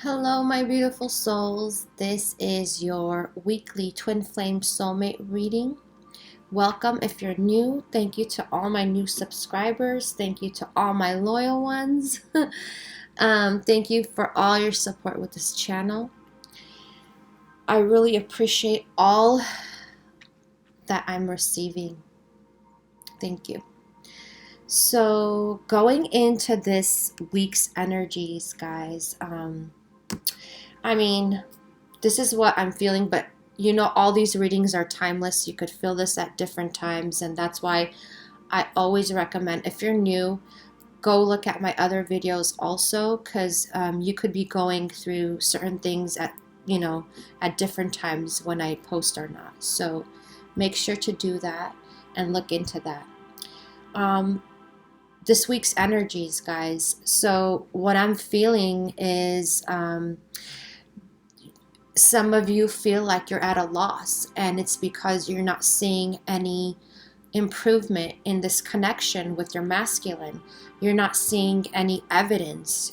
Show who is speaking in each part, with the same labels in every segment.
Speaker 1: Hello, my beautiful souls. This is your weekly twin flame soulmate reading. Welcome if you're new. Thank you to all my new subscribers. Thank you to all my loyal ones. Thank you for all your support with this channel. I really appreciate all that I'm receiving. Thank you. So, going into this week's energies, guys, this is what I'm feeling, but all these readings are timeless. You could feel this at different times, and that's why I always recommend, if you're new, go look at my other videos also, because you could be going through certain things at different times when I post or not. So make sure to do that and look into that. This week's energies, guys. So what I'm feeling is some of you feel like you're at a loss, and it's because you're not seeing any improvement in this connection with your masculine. You're not seeing any evidence.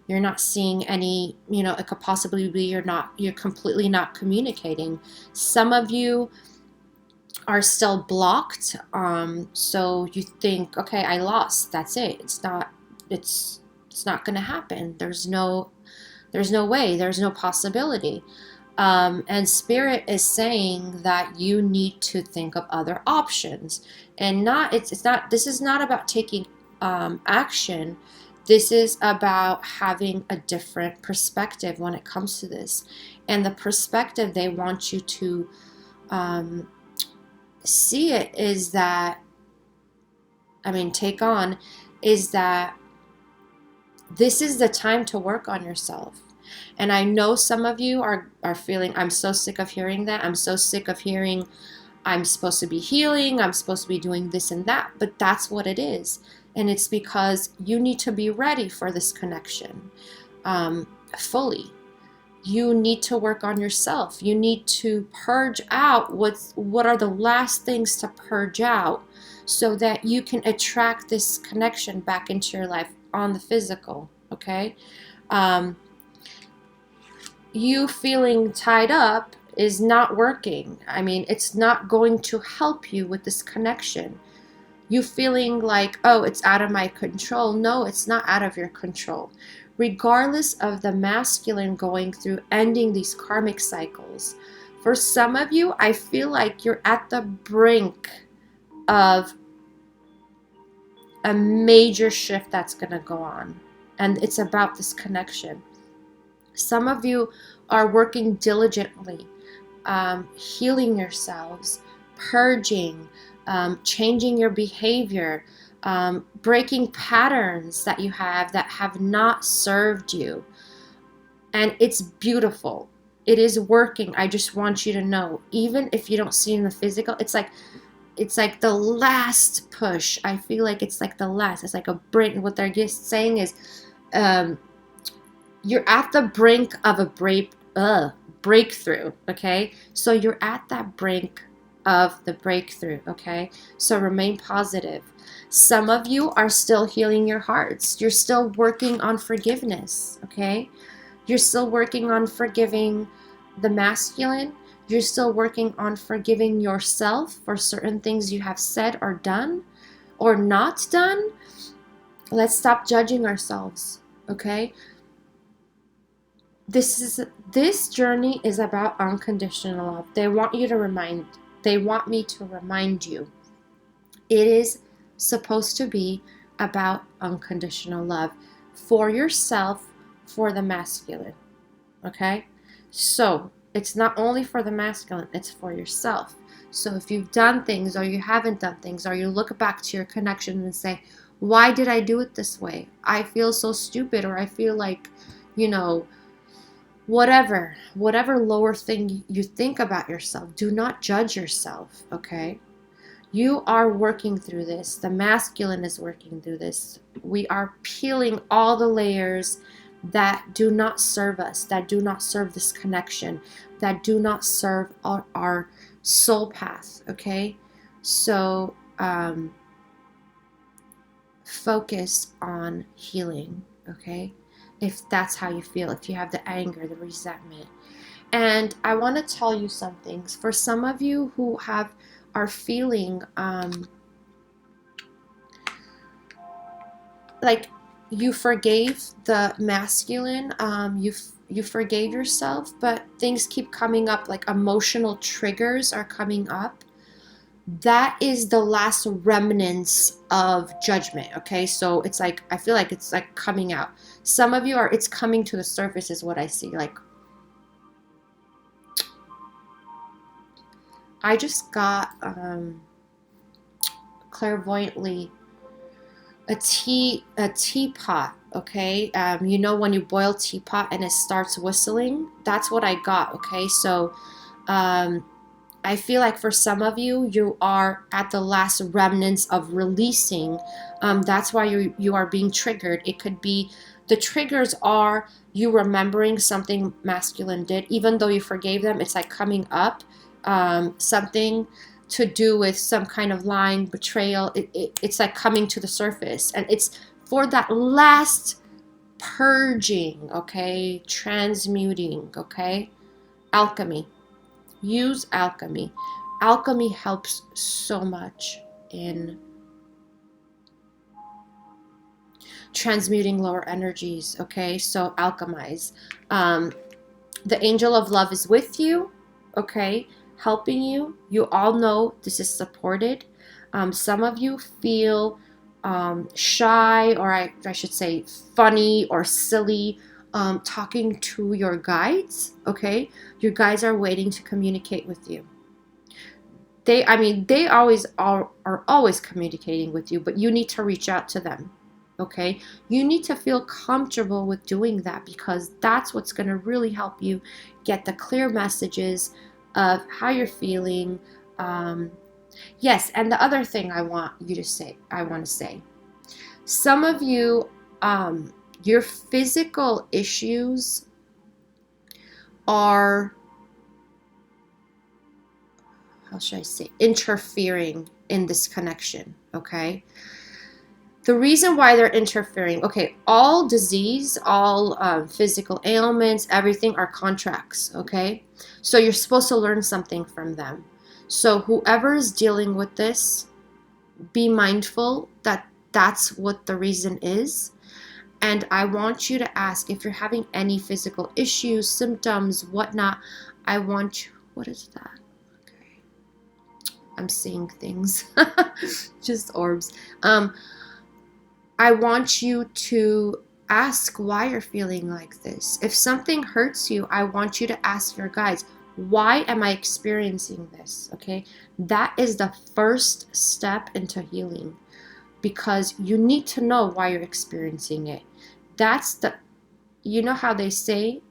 Speaker 1: You're not seeing any, it could possibly be you're completely not communicating. Some of you are still blocked. So you think, okay, I lost. That's it. It's not going to happen. There's no way, there's no possibility. And Spirit is saying that you need to think of other options, and this is not about taking action. This is about having a different perspective when it comes to this. And the perspective they want you to see it is that, take on, is that this is the time to work on yourself. And I know some of you are feeling, I'm so sick of hearing that. I'm so sick of hearing I'm supposed to be healing, I'm supposed to be doing this and that. But that's what it is. And it's because you need to be ready for this connection fully. You need to work on yourself. You need to purge out what are the last things to purge out, so that you can attract this connection back into your life on the physical, okay? You feeling tied up is not working. It's not going to help you with this connection. You feeling like, oh, it's out of my control. No, it's not out of your control. Regardless of the masculine going through ending these karmic cycles, for some of you, I feel like you're at the brink of a major shift that's going to go on. And it's about this connection. Some of you are working diligently, healing yourselves, purging, changing your behavior, breaking patterns that you have that have not served you. And it's beautiful. It is working. I just want you to know, even if you don't see it in the physical, it's like the last push. I feel like it's like the last. It's like a brink. What they're just saying is, you're at the brink of a breakthrough, okay? So you're at that brink of the breakthrough, okay? So remain positive. Some of you are still healing your hearts. You're still working on forgiveness, okay? You're still working on forgiving the masculine. You're still working on forgiving yourself for certain things you have said or done or not done. Let's stop judging ourselves, okay? This journey is about unconditional love. They want me to remind you. It is supposed to be about unconditional love for yourself, for the masculine. Okay? So, it's not only for the masculine, it's for yourself. So if you've done things or you haven't done things, or you look back to your connection and say, why did I do it this way? I feel so stupid, or I feel like, whatever lower thing you think about yourself, do not judge yourself, okay? You are working through this. The masculine is working through this. We are peeling all the layers that do not serve us, that do not serve this connection, that do not serve our soul path, okay? So focus on healing, okay? if that's how you feel, if you have the anger, the resentment. And I want to tell you some things. For some of you who are feeling like you forgave the masculine, you forgave yourself, but things keep coming up, like emotional triggers are coming up. That is the last remnants of judgment. Okay, so it's like, I feel like it's like coming out. Some of you are, it's coming to the surface is what I see. Like, I just got clairvoyantly a teapot. Okay, you know when you boil teapot and it starts whistling, that's what I got. Okay, so I feel like for some of you, you are at the last remnants of releasing. That's why you are being triggered. It could be, the triggers are you remembering something masculine did, even though you forgave them. It's like coming up, something to do with some kind of lying, betrayal. It's like coming to the surface, and it's for that last purging. Okay, transmuting. Okay, alchemy. Use alchemy. Alchemy helps so much in transmuting lower energies. Okay, so alchemize. The angel of love is with you. Okay, helping you. You all know this is supported. Some of you feel shy, or I should say funny or silly, talking to your guides. Okay, your guides are waiting to communicate with you. They always are always communicating with you, but you need to reach out to them. Okay, you need to feel comfortable with doing that, because that's what's going to really help you get the clear messages of how you're feeling. Yes, and the other thing I want to say, some of you, your physical issues are, how should I say, interfering in this connection. Okay, the reason why they're interfering, okay, all disease, all physical ailments, everything are contracts. Okay, so you're supposed to learn something from them. So whoever is dealing with this, be mindful that that's what the reason is. And I want you to ask, if you're having any physical issues, symptoms, whatnot, I want you, what is that? Okay, I'm seeing things, just orbs. I want you to ask why you're feeling like this. If something hurts you, I want you to ask your guides, why am I experiencing this? Okay, that is the first step into healing, because you need to know why you're experiencing it. That's the, you know how they say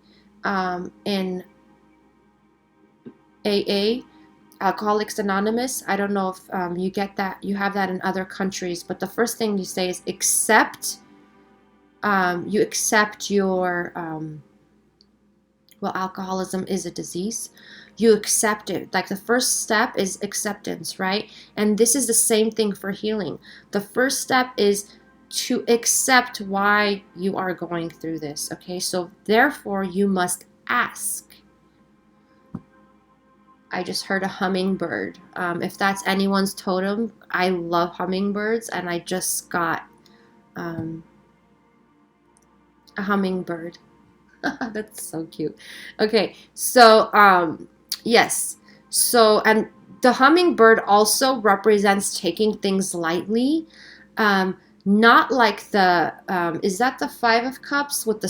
Speaker 1: in AA, Alcoholics Anonymous, I don't know if you get that, you have that in other countries, but the first thing you say is accept, you accept your, well, alcoholism is a disease. You accept it. Like the first step is acceptance, right? And this is the same thing for healing. The first step is to accept why you are going through this, okay? So therefore, you must ask. I just heard a hummingbird. If that's anyone's totem, I love hummingbirds, and I just got a hummingbird. That's so cute. Okay, so yes. So, and the hummingbird also represents taking things lightly. Not like the is that the Five of Cups with the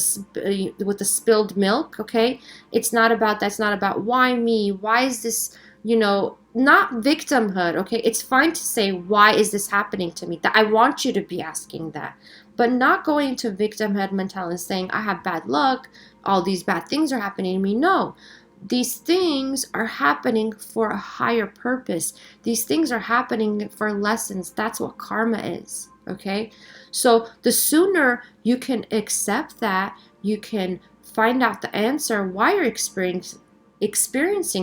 Speaker 1: spilled milk? Okay, it's not about that. It's not about why me, why is this, not victimhood. Okay, it's fine to say, why is this happening to me? That I want you to be asking that, but not going into victimhood mentality and saying I have bad luck, all these bad things are happening to me. No, these things are happening for a higher purpose. These things are happening for lessons. That's what karma is. Okay, so the sooner you can accept that, you can find out the answer why you're experiencing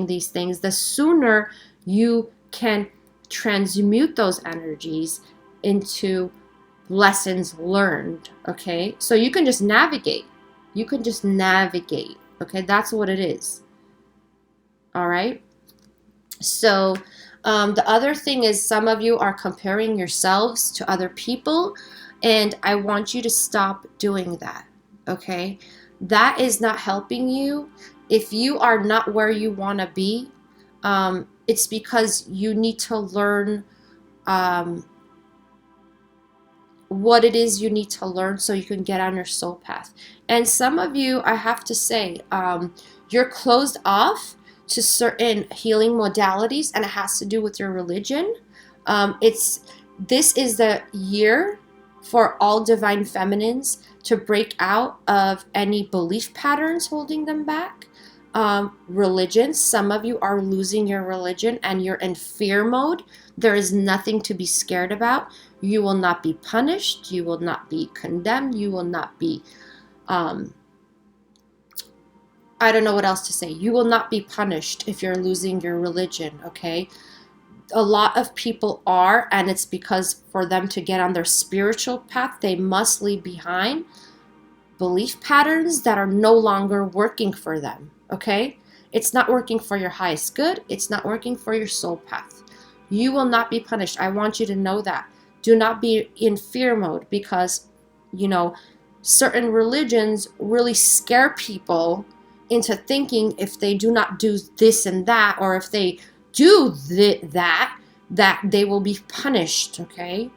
Speaker 1: these things, the sooner you can transmute those energies into lessons learned. Okay, so you can just navigate. You can just navigate. Okay, that's what it is. All right. So the other thing is some of you are comparing yourselves to other people, and I want you to stop doing that. Okay, that is not helping you. If you are not where you want to be, it's because you need to learn um, what it is you need to learn so you can get on your soul path. And some of you, I have to say, you're closed off to certain healing modalities, and it has to do with your religion. This is the year for all divine feminines to break out of any belief patterns holding them back. Religion, some of you are losing your religion and you're in fear mode. There is nothing to be scared about. You will not be punished. You will not be condemned. You will not be, I don't know what else to say. You will not be punished if you're losing your religion, okay? A lot of people are, and it's because for them to get on their spiritual path, they must leave behind belief patterns that are no longer working for them, okay? It's not working for your highest good. It's not working for your soul path. You will not be punished. I want you to know that. Do not be in fear mode because, certain religions really scare people into thinking if they do not do this and that, or if they do that they will be punished, okay?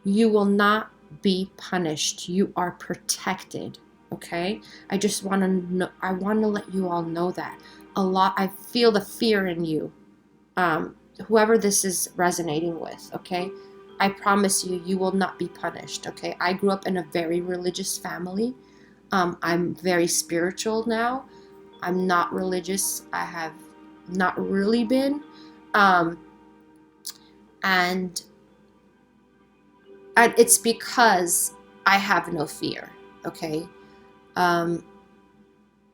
Speaker 1: You will not be punished. You are protected, okay? I just want to know, I want to let you all know that. I feel the fear in you. Whoever this is resonating with, okay? I promise you, you will not be punished, okay? I grew up in a very religious family. I'm very spiritual now. I'm not religious. I have not really been. And it's because I have no fear, okay?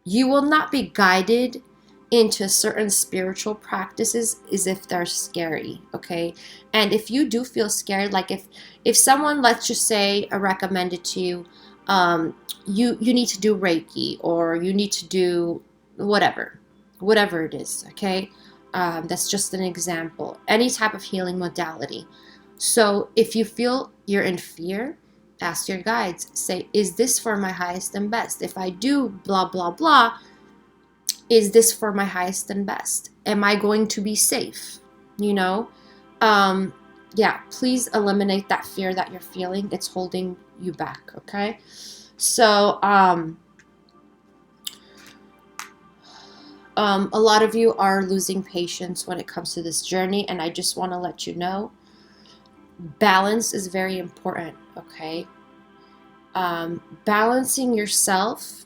Speaker 1: You will not be guided into certain spiritual practices as if they're scary, okay? And if you do feel scared, like if someone, let's just say, recommended to you, you need to do Reiki, or you need to do whatever it is, okay? That's just an example. Any type of healing modality. So if you feel you're in fear, ask your guides. Say, is this for my highest and best? If I do blah, blah, blah, is this for my highest and best? Am I going to be safe? Yeah, please eliminate that fear that you're feeling. It's holding you back, okay? So, a lot of you are losing patience when it comes to this journey, and I just want to let you know, balance is very important, okay? Balancing yourself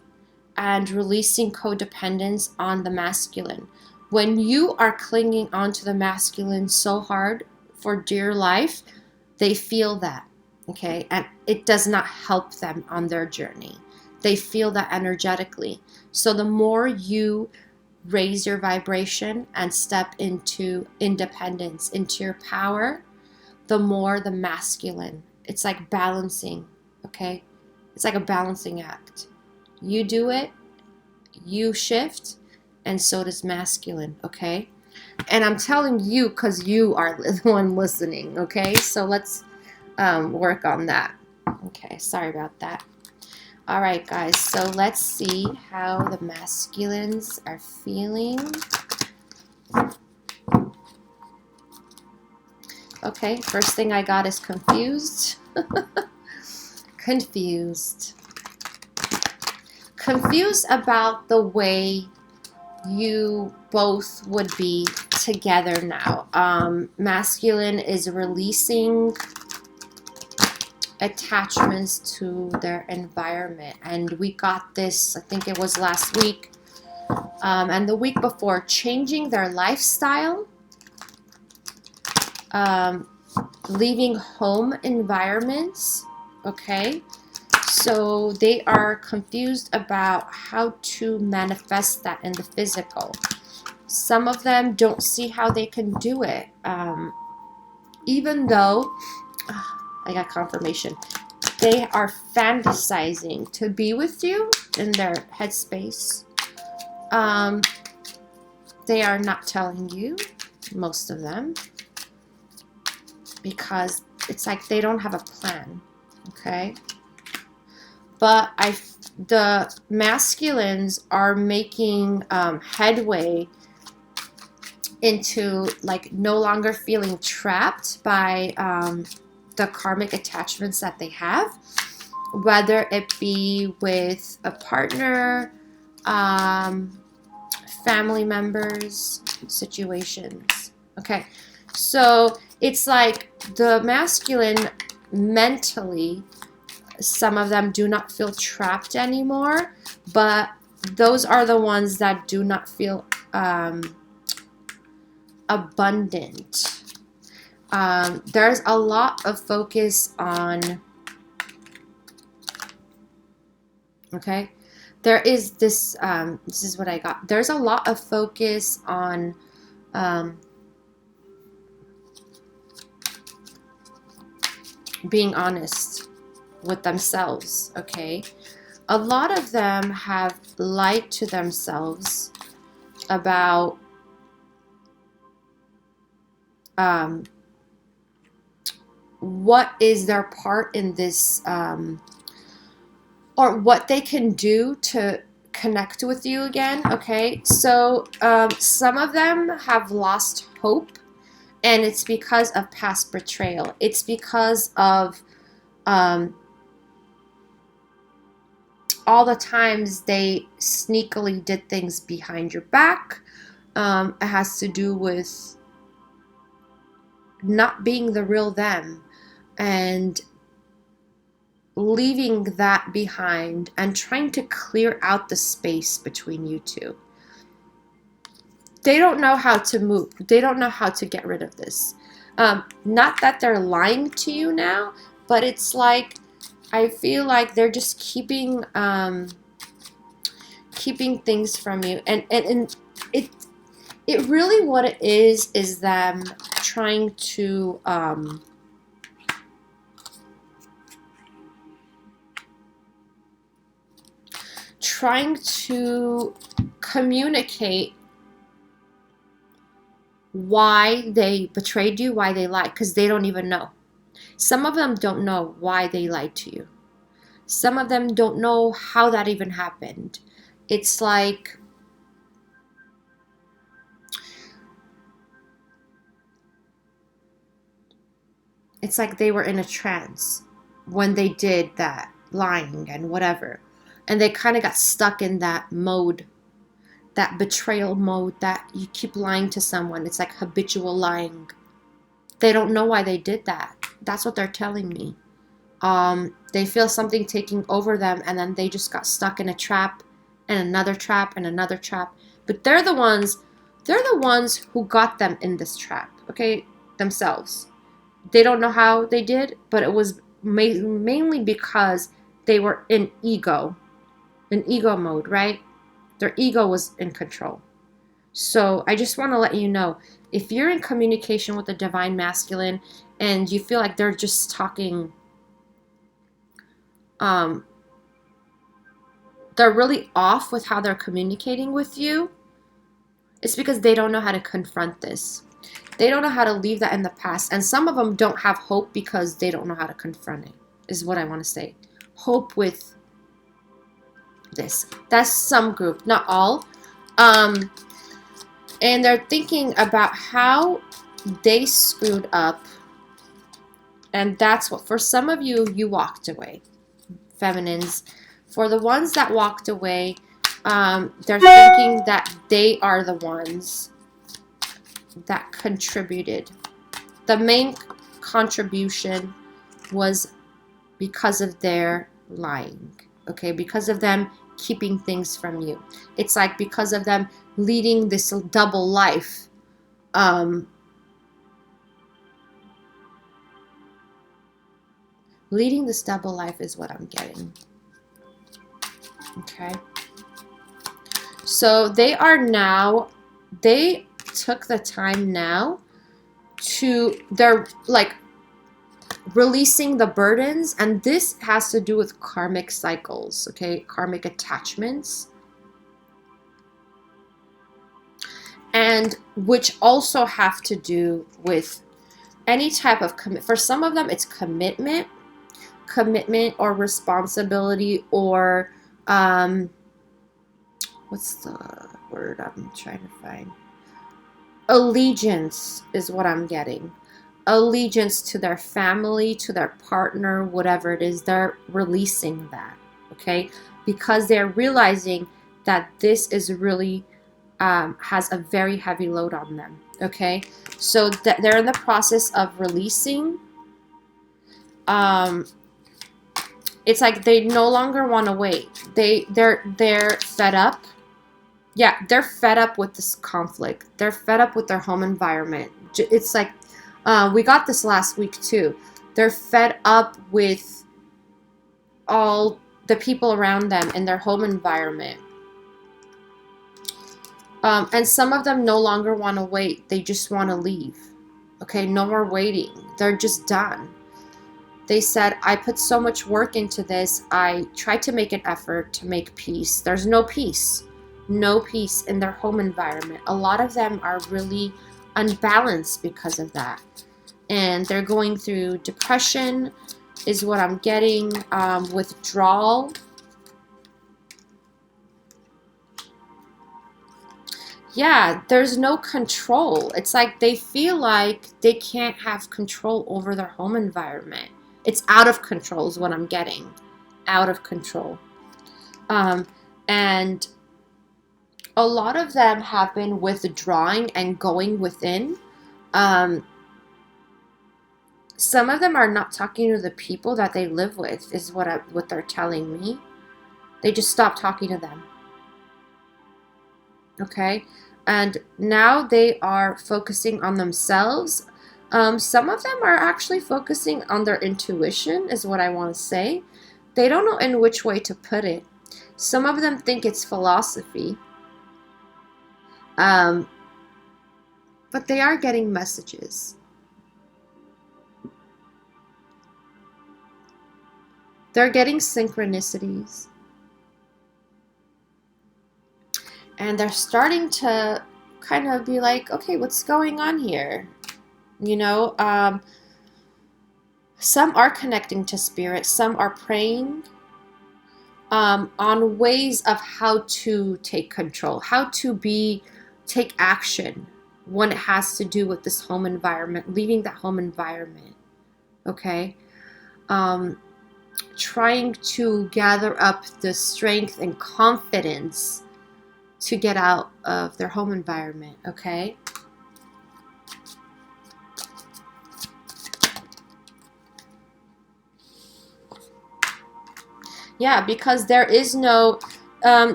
Speaker 1: and releasing codependence on the masculine. When you are clinging onto the masculine so hard for dear life, they feel that, okay? And it does not help them on their journey. They feel that energetically. So the more you raise your vibration and step into independence, into your power, the more the masculine. It's like balancing, okay? It's like a balancing act. You do it, you shift, and so does masculine, okay? And I'm telling you because you are the one listening, okay? So let's work on that. Okay, sorry about that. All right, guys, so let's see how the masculines are feeling. Okay, first thing I got is confused. Confused. Confused about the way you both would be together now. Masculine is releasing attachments to their environment, and we got this, I think it was last week, and the week before, changing their lifestyle, leaving home environments, okay? So they are confused about how to manifest that in the physical. Some of them don't see how they can do it, even though I got confirmation. They are fantasizing to be with you in their headspace. They are not telling you, most of them, because it's like they don't have a plan, okay? But the masculines are making headway into like no longer feeling trapped by the karmic attachments that they have, whether it be with a partner, family members, situations. Okay, so it's like the masculine mentally, some of them do not feel trapped anymore, but those are the ones that do not feel abundant. There's a lot of focus on, okay, there is this, this is what I got. There's a lot of focus on being honest with themselves, okay? A lot of them have lied to themselves about what is their part in this, or what they can do to connect with you again, okay? So some of them have lost hope, and it's because of past betrayal. It's because of all the times they sneakily did things behind your back. It has to do with not being the real them and leaving that behind and trying to clear out the space between you two. They don't know how to move. They don't know how to get rid of this. Not that they're lying to you now, but it's like, I feel like they're just keeping things from you, and it really, what it is them trying to communicate why they betrayed you, why they lied, because they don't even know. Some of them don't know why they lied to you. Some of them don't know how that even happened. It's like, they were in a trance when they did that lying and whatever. And they kind of got stuck in that mode, that betrayal mode, that you keep lying to someone. It's like habitual lying. They don't know why they did that. That's what they're telling me. They feel something taking over them, and then they just got stuck in a trap and another trap and another trap. But they're the ones who got them in this trap, okay, themselves. They don't know how they did, but it was mainly because they were in ego mode, right? Their ego was in control. So I just want to let you know, if you're in communication with the divine masculine and you feel like they're just talking, they're really off with how they're communicating with you, it's because they don't know how to confront this. They don't know how to leave that in the past. And some of them don't have hope because they don't know how to confront it, is what I want to say. Hope with this. That's some group, not all. And they're thinking about how they screwed up. And that's what, for some of you, you walked away. Feminines. For the ones that walked away, they're thinking that they are the ones that contributed. The main contribution was because of their lying, okay? Because of them keeping things from you. It's like because of them leading this double life. Leading this double life is what I'm getting. Okay. So they took the time now to, they're like releasing the burdens, and this has to do with karmic cycles, okay, karmic attachments, and which also have to do with any type of for some of them it's commitment or responsibility, or what's the word I'm trying to find? Allegiance is what I'm getting. Allegiance to their family, to their partner, whatever it is, they're releasing that, okay? Because they're realizing that this is really has a very heavy load on them, okay? So that they're in the process of releasing. It's like they no longer want to wait. They're fed up. Yeah, they're fed up with this conflict. They're fed up with their home environment. It's like, we got this last week too. They're fed up with all the people around them in their home environment. And some of them no longer want to wait. They just want to leave. Okay, no more waiting. They're just done. They said, I put so much work into this. I tried to make an effort to make peace. There's no peace. No peace in their home environment. A lot of them are really unbalanced because of that. And they're going through depression is what I'm getting, withdrawal. Yeah, there's no control. It's like they feel like they can't have control over their home environment. It's out of control is what I'm getting. Out of control. And a lot of them have been withdrawing and going within. Some of them are not talking to the people that they live with, is what they're telling me. They just stopped talking to them. Okay? And now they are focusing on themselves. Some of them are actually focusing on their intuition, is what I want to say. They don't know in which way to put it. Some of them think it's philosophy. But they are getting messages. They're getting synchronicities. And they're starting to kind of be like, okay, what's going on here? You know, some are connecting to spirit. Some are praying on ways of how to take control, how to take action when it has to do with this home environment, leaving that home environment, okay? Trying to gather up the strength and confidence to get out of their home environment, okay? Yeah, because there is no,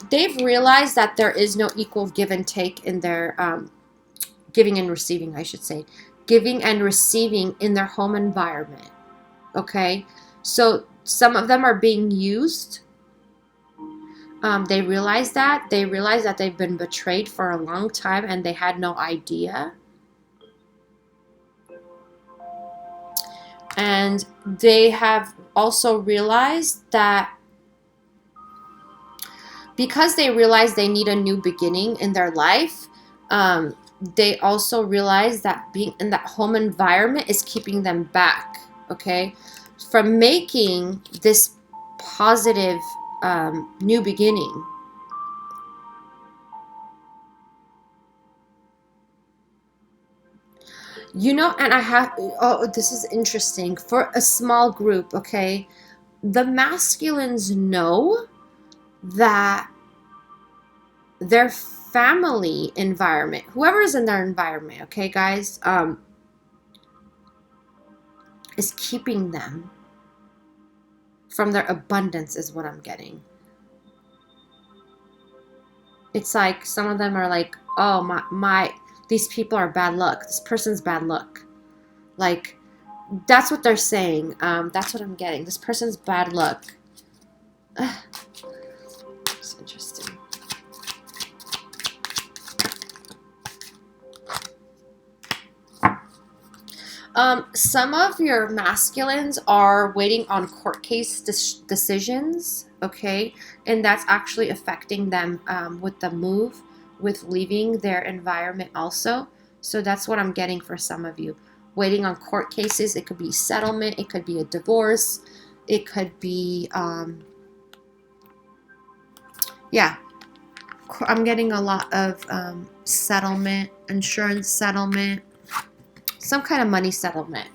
Speaker 1: they've realized that there is no equal give and take in their, giving and receiving, I should say. Giving and receiving in their home environment, okay? So some of them are being used. They realize that. They realize that they've been betrayed for a long time and they had no idea. And they have also realized that because they realize they need a new beginning in their life, they also realize that being in that home environment is keeping them back, okay, from making this positive new beginning. You know, and this is interesting. For a small group, okay, the masculines know that their family environment, whoever is in their environment, okay, guys, is keeping them from their abundance, is what I'm getting. It's like some of them are like, oh, my these people are bad luck. This person's bad luck. Like, that's what they're saying. That's what I'm getting. This person's bad luck. It's interesting. Some of your masculines are waiting on court case decisions, okay? And that's actually affecting them with the move, with leaving their environment also. So that's what I'm getting for some of you. Waiting on court cases. It could be settlement. It could be a divorce. It could be, yeah, I'm getting a lot of settlement, insurance settlement, some kind of money settlement.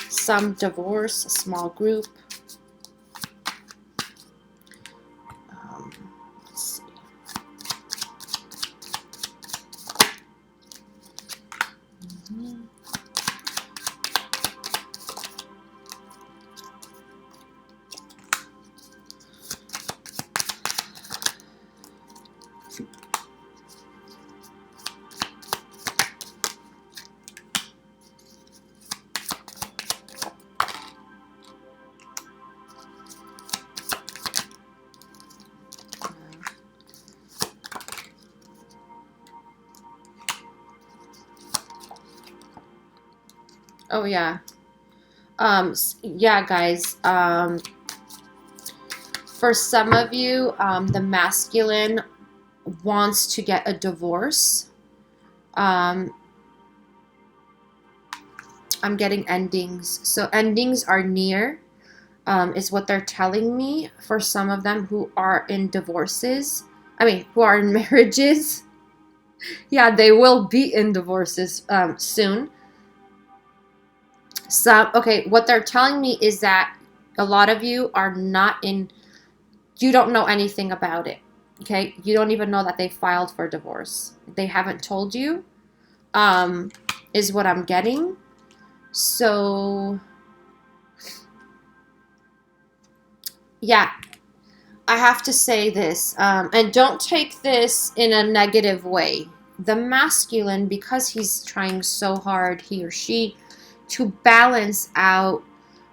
Speaker 1: Some divorce, a small group. Let's see. Oh yeah. Yeah, guys. For some of you, the masculine wants to get a divorce. I'm getting endings. So endings are near, is what they're telling me for some of them who are in divorces. I mean, who are in marriages. Yeah, they will be in divorces soon. So, okay, what they're telling me is that a lot of you are not in, you don't know anything about it. Okay, you don't even know that they filed for divorce. They haven't told you, is what I'm getting. So, yeah, I have to say this, and don't take this in a negative way. The masculine, because he's trying so hard, he or she, to balance out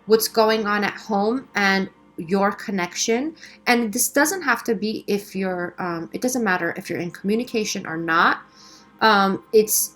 Speaker 1: what's going on at home and your connection. And this doesn't have to be if you're, it doesn't matter if you're in communication or not. It's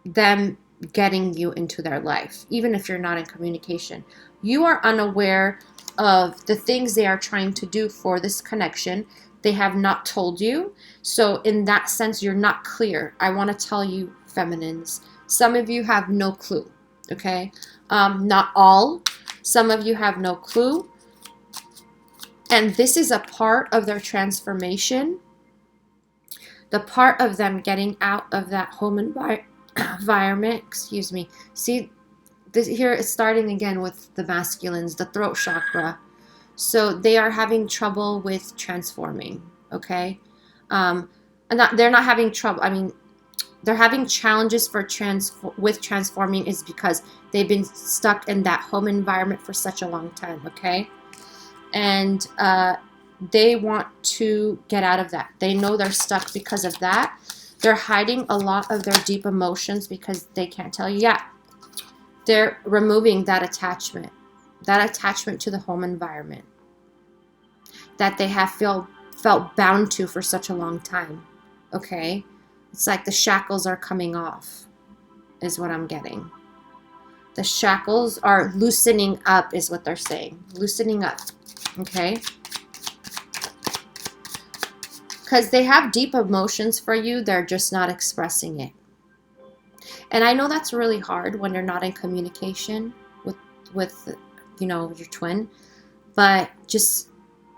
Speaker 1: them getting you into their life, even if you're not in communication. You are unaware of the things they are trying to do for this connection. They have not told you. So in that sense, you're not clear. I want to tell you, feminines, some of you have no clue, okay? Not all. Some of you have no clue. And this is a part of their transformation. The part of them getting out of that home environment, excuse me. See, this here is starting again with the masculines, the throat chakra. So they are having trouble with transforming, okay? And they're not having trouble. I mean, they're having challenges with transforming is because they've been stuck in that home environment for such a long time, okay? And they want to get out of that. They know they're stuck because of that. They're hiding a lot of their deep emotions because they can't tell you. Yeah, they're removing that attachment to the home environment that they have felt bound to for such a long time, okay? It's like the shackles are coming off, is what I'm getting. The shackles are loosening up, is what they're saying. Loosening up, okay? Because they have deep emotions for you, they're just not expressing it. And I know that's really hard when you're not in communication with you know, your twin. But just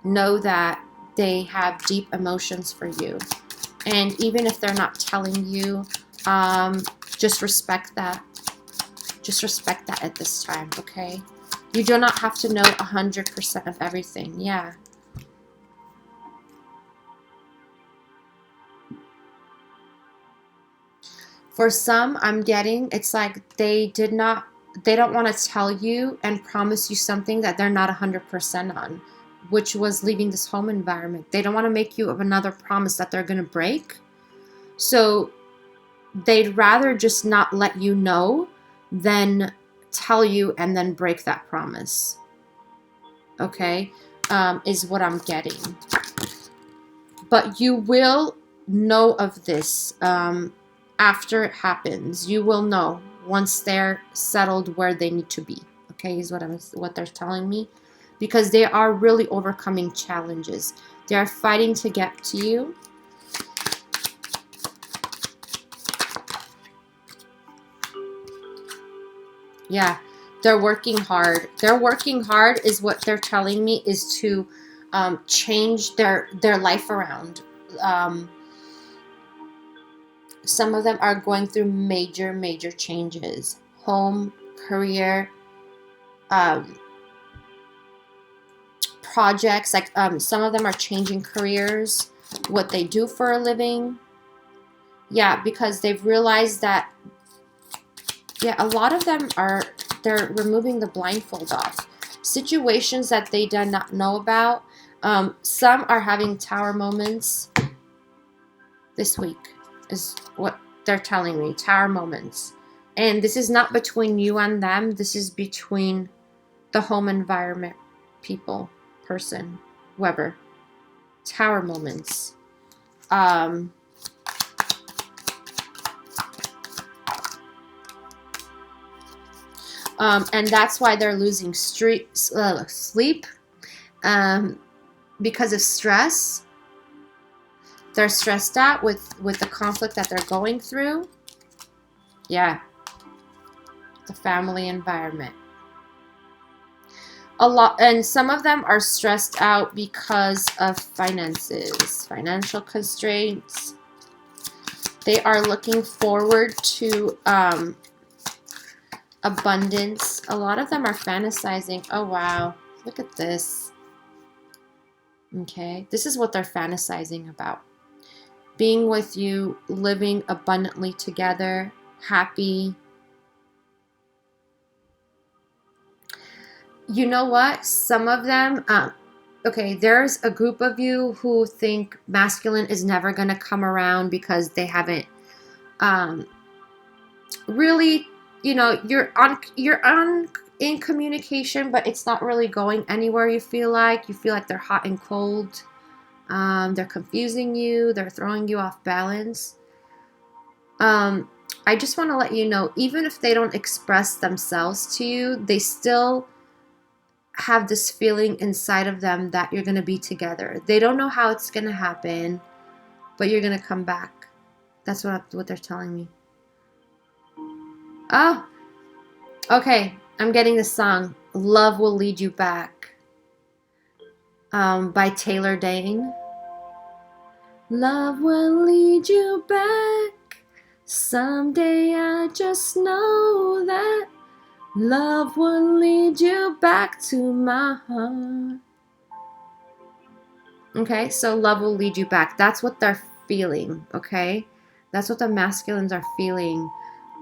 Speaker 1: know that they have deep emotions for you. And even if they're not telling you, just respect that. Just respect that at this time, okay? You do not have to know 100% of everything. Yeah. For some, I'm getting, it's like they don't want to tell you and promise you something that they're not 100% on, which was leaving this home environment. They don't want to make you another promise that they're going to break. So they'd rather just not let you know than tell you and then break that promise. Okay? Is what I'm getting. But you will know of this after it happens. You will know once they're settled where they need to be. Okay, is what they're telling me, because they are really overcoming challenges. They are fighting to get to you. Yeah, they're working hard. They're working hard is what they're telling me, is to change their life around. Some of them are going through major changes. Home, career, projects. Like some of them are changing careers, what they do for a living. Yeah, because they've realized that, yeah, a lot of them they're removing the blindfold off. Situations that they did not know about. Some are having tower moments this week, is what they're telling me. Tower moments. And this is not between you and them. This is between the home environment, people, person, whoever. Tower moments. And that's why they're losing sleep because of stress. They're stressed out with the conflict that they're going through. Yeah. The family environment. A lot, and some of them are stressed out because of finances, financial constraints. They are looking forward to abundance. A lot of them are fantasizing. Oh, wow. Look at this. Okay. This is what they're fantasizing about. Being with you, living abundantly together, happy. You know what? Some of them, okay, there's a group of you who think masculine is never going to come around because they haven't really, you know, you're on in communication, but it's not really going anywhere. You feel like they're hot and cold. They're confusing you. They're throwing you off balance. I just want to let you know, even if they don't express themselves to you, they still have this feeling inside of them that you're going to be together. They don't know how it's going to happen, but you're going to come back. That's what they're telling me. Oh, okay. I'm getting the song Love Will Lead You Back by Taylor Dane. Love will lead you back. Someday I just know that love will lead you back to my heart. Okay, so love will lead you back. That's what they're feeling, okay? That's what the masculines are feeling.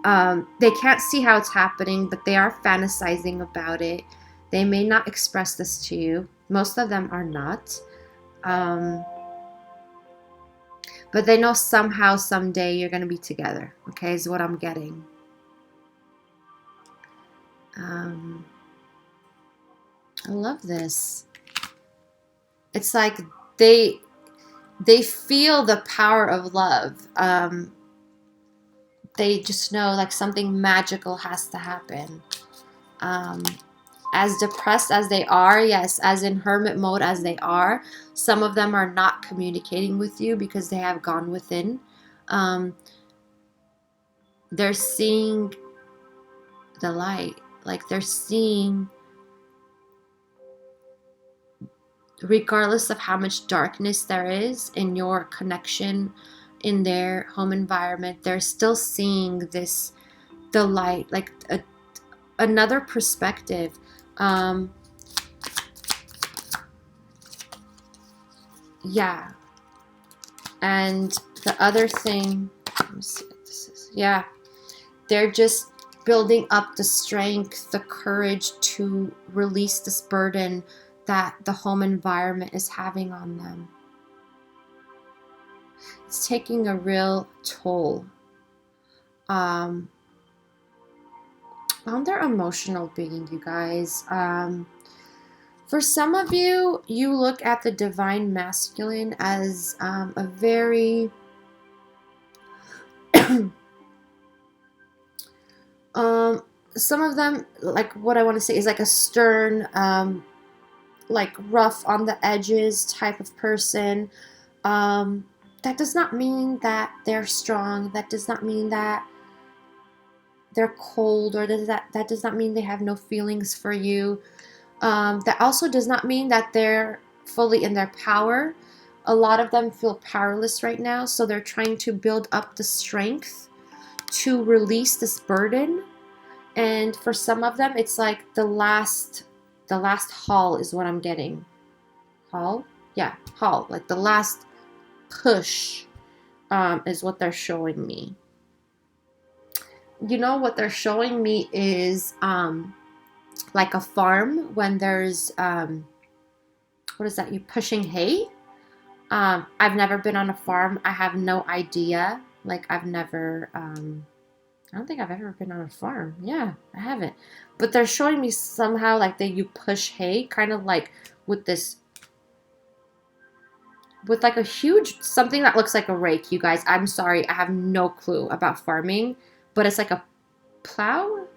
Speaker 1: They can't see how it's happening, but they are fantasizing about it. They may not express this to you. Most of them are not. But they know somehow, someday, you're going to be together, okay, is what I'm getting. I love this. It's like they feel the power of love. They just know like something magical has to happen. As depressed as they are, yes, as in hermit mode as they are, some of them are not communicating with you because they have gone within. They're seeing the light. Like they're seeing, regardless of how much darkness there is in your connection, in their home environment, they're still seeing this, the light, like another perspective. Yeah. And the other thing, let me see what this is. Yeah. They're just building up the strength, the courage to release this burden that the home environment is having on them. It's taking a real toll on their emotional being, you guys. For some of you, you look at the divine masculine as a very Um, some of them, like what I want to say is like a stern, like rough on the edges type of person. Um, that does not mean that they're strong. That does not mean that they're cold, or that does not mean they have no feelings for you. That also does not mean that they're fully in their power. A lot of them feel powerless right now, so they're trying to build up the strength to release this burden. And for some of them, it's like the last haul is what I'm getting. Haul? Yeah, haul. Like the last push is what they're showing me. You know what they're showing me is like a farm when there's what is that? You pushing hay? I've never been on a farm. I have no idea. Like I've never I don't think I've ever been on a farm. Yeah, I haven't. But they're showing me somehow like that you push hay, kind of like with this, with like a huge, something that looks like a rake, you guys. I'm sorry, I have no clue about farming, but it's like a plowing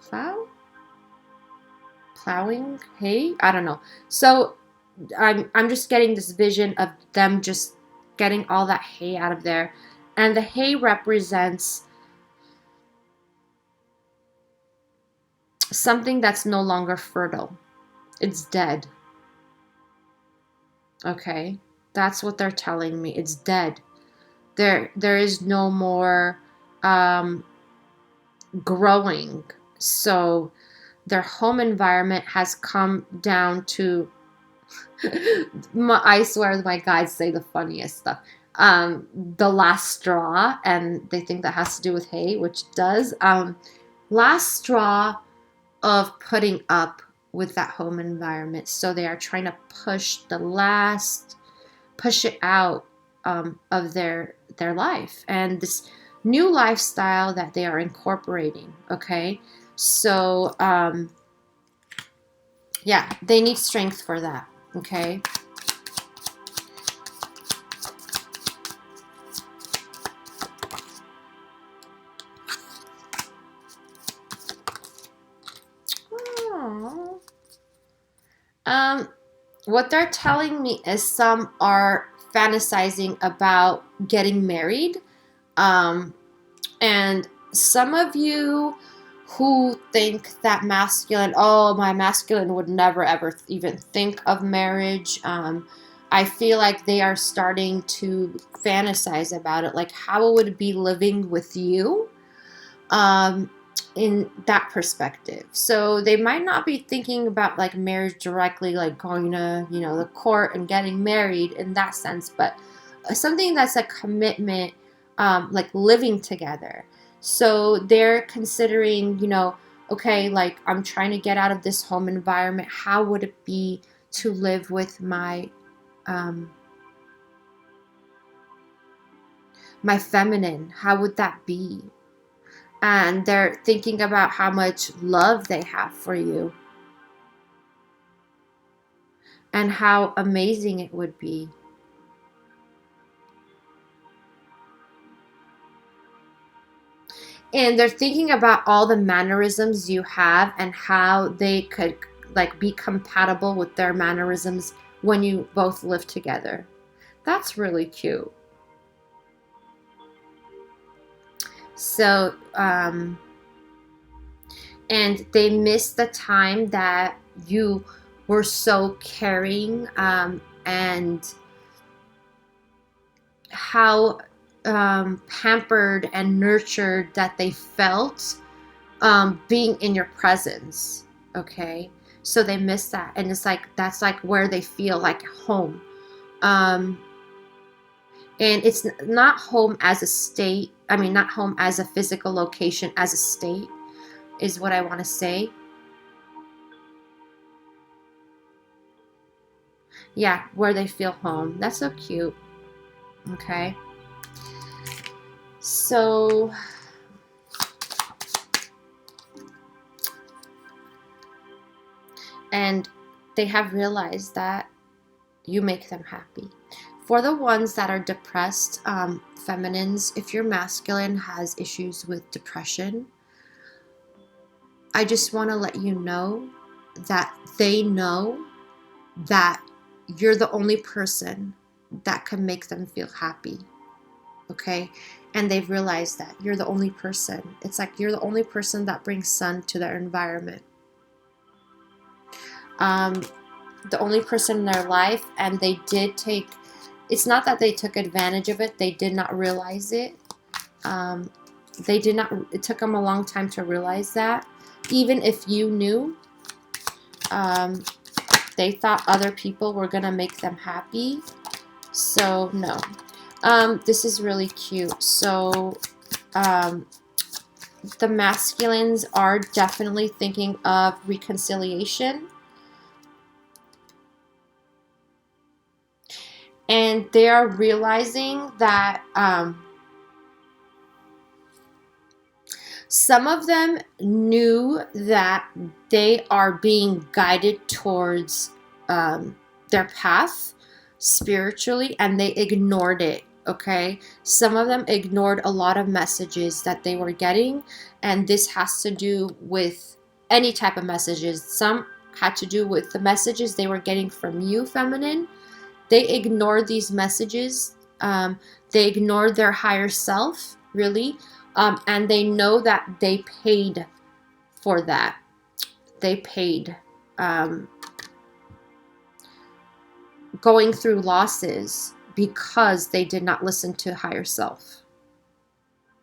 Speaker 1: hay? I don't know. So I'm just getting this vision of them just getting all that hay out of there. And the hay represents something that's no longer fertile. It's dead. Okay? That's what they're telling me. It's dead. There is no more um, growing. So their home environment has come down to I swear my guides say the funniest stuff. The last straw, and they think that has to do with hay, which does. Last straw of putting up with that home environment. So they are trying to push it out of their life and this new lifestyle that they are incorporating. Okay, so yeah, they need strength for that. Okay. Aww. Um, what they're telling me is some are fantasizing about getting married. Um, and some of you who think that masculine, oh, my masculine would never ever even think of marriage. I feel like they are starting to fantasize about it. Like, how would it be living with you? Um, in that perspective. So they might not be thinking about like marriage directly, like going to, the court and getting married in that sense, but something that's a commitment, like living together. So they're considering, okay, like I'm trying to get out of this home environment. How would it be to live with um, my feminine? How would that be? And they're thinking about how much love they have for you and how amazing it would be. And they're thinking about all the mannerisms you have and how they could like be compatible with their mannerisms when you both live together. That's really cute. So and they miss the time that you were so caring, and how pampered and nurtured that they felt being in your presence. Okay, so they miss that, and it's like that's like where they feel like home. um, and it's not home as a state. I mean, not home as a physical location, as a state is what I want to say. Yeah, where they feel home. That's so cute. Okay, so and they have realized that you make them happy. For the ones that are depressed, feminines, if your masculine has issues with depression, I just want to let you know that they know that you're the only person that can make them feel happy. Okay? And they've realized that you're the only person. It's like you're the only person that brings sun to their environment. The only person in their life, and they did take, it's not that they took advantage of it, they did not realize it. They did not, it took them a long time to realize that. Even if you knew, they thought other people were gonna make them happy. So no. This is really cute. So the masculines are definitely thinking of reconciliation. And they are realizing that some of them knew that they are being guided towards their path spiritually, and they ignored it. Okay, some of them ignored a lot of messages that they were getting, and this has to do with any type of messages. Some had to do with the messages they were getting from you, feminine. They ignored these messages. They ignored their higher self, really. And they know that they paid for that. They paid going through losses because they did not listen to higher self.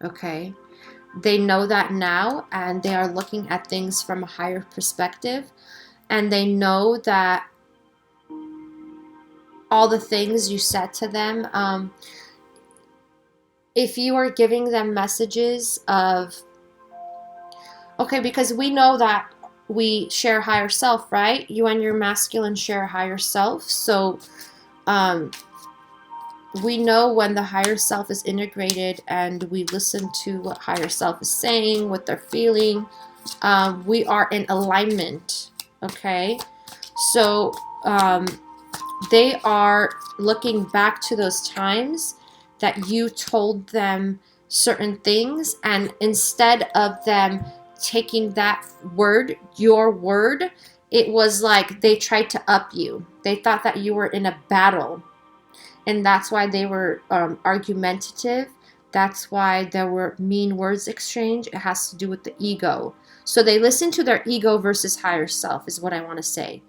Speaker 1: Okay? They know that now, and they are looking at things from a higher perspective. And they know that all the things you said to them, if you are giving them messages of, okay, because we know that we share higher self, right? You and your masculine share higher self. So we know when the higher self is integrated and we listen to what higher self is saying, what they're feeling, we are in alignment, okay? So they are looking back to those times that you told them certain things, and instead of them taking that word, your word, it was like they tried to up you. They thought that you were in a battle, and that's why they were argumentative. That's why there were mean words exchanged. It has to do with the ego. So they listened to their ego versus higher self is what I want to say.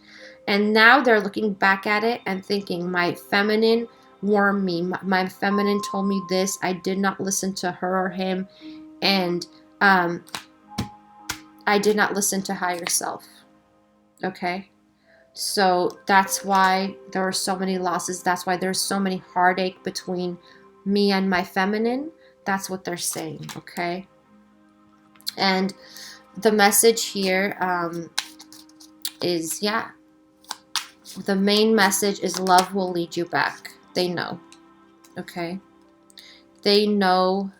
Speaker 1: And now they're looking back at it and thinking, my feminine warned me. My feminine told me this. I did not listen to her or him. And I did not listen to higher self. Okay? So that's why there are so many losses. That's why there's so many heartache between me and my feminine. That's what they're saying. Okay? And the message here is, yeah, the main message is love will lead you back. They know. Okay? They know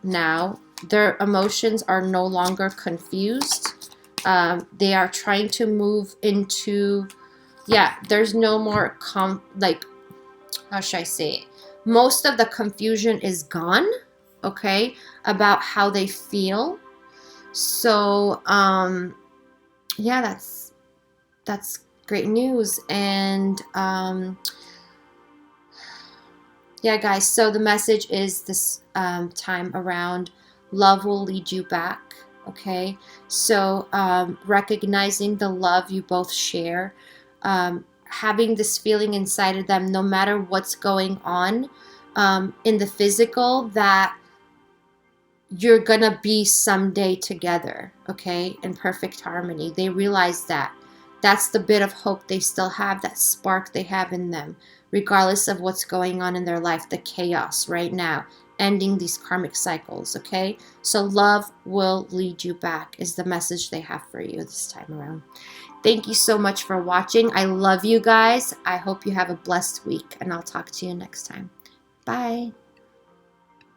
Speaker 1: now. Their emotions are no longer confused. They are trying to move into, yeah, there's no more, how should I say it? Most of the confusion is gone, okay, about how they feel. So, yeah, that's great news. And yeah, guys, so the message is this time around, love will lead you back. Okay, so recognizing the love you both share, having this feeling inside of them, no matter what's going on in the physical, that you're gonna be someday together, okay, in perfect harmony. They realize that. That's the bit of hope they still have, that spark they have in them, regardless of what's going on in their life, the chaos right now, ending these karmic cycles, okay? So love will lead you back is the message they have for you this time around. Thank you so much for watching. I love you guys. I hope you have a blessed week, and I'll talk to you next time. Bye.